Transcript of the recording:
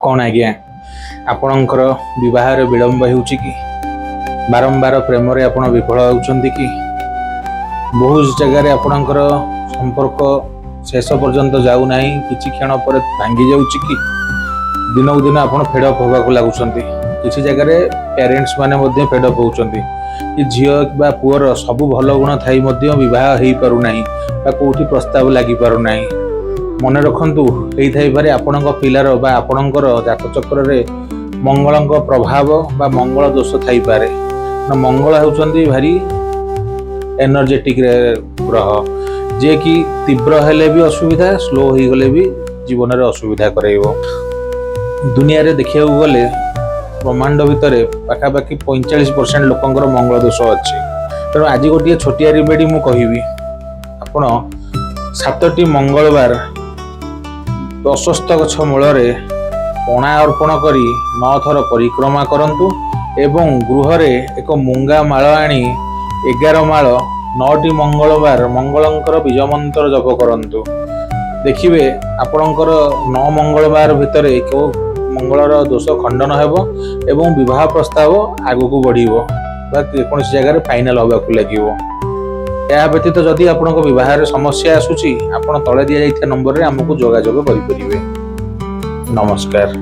कौन आज्ञा आपणकर विवाह विलंब होउछि कि बारंबार प्रेम रे आपण विफल होउछन्ति कि बहुत जगह आपणकर संपर्क शेष पर्यंत जाऊ नाही किछि क्षण पर भांगी जाउछि कि दिनकु दिन आपण फेडअप होबाक लागुछन्ति किछि जगह रे पेरेंट्स माने मध्ये फेडअप होउछन्ति कि झियो बा पुअर सब भल गुण थाई मध्ये विवाह हेई पारु नाही बा कोठी प्रस्ताव लागि पारु नाही। मन रखु पारे आपण पिलार बा आपणकर जातचक्र रे मंगल प्रभाव बा मंगल दोष थाई पारे। मंगल होउछन्ती भारी एनर्जेटिक ग्रह जे कि तीव्र हेले भी असुविधा स्लो हो गले भी जीवन रे असुविधा करैबो। दुनिया रे देखिया गले ब्रह्मांड भितर पाखापाखि 45% लोकंकर मंगल दोष अच्छी। तेणु आज गोटे छोटिया रेमेडी मु कहिबी आपण 7टी मंगलवार प्रशस्त गछ मूल पणा अर्पण करी 9 थर परिक्रमा करंतु एवं गृह रे एक मूंगा माळ आनी 11 माळ 9टी मंगलवार मंगलंकर बीज मंत्र जप करंतु। देखिबे आपणकर 9 मंगलवार भितर को मंगलर दोष खंडन हेबो एवं विवाह प्रस्ताव आगु बढ़िबो बा कोनोसी जगह रे फाइनल होबाकू लागिवो। या व्यतीत जदि आपन विवाह समस्या आसुची आपण तले दिया जाइथा नंबर रे हमकु जोगाजोग करि परिबे। नमस्कार।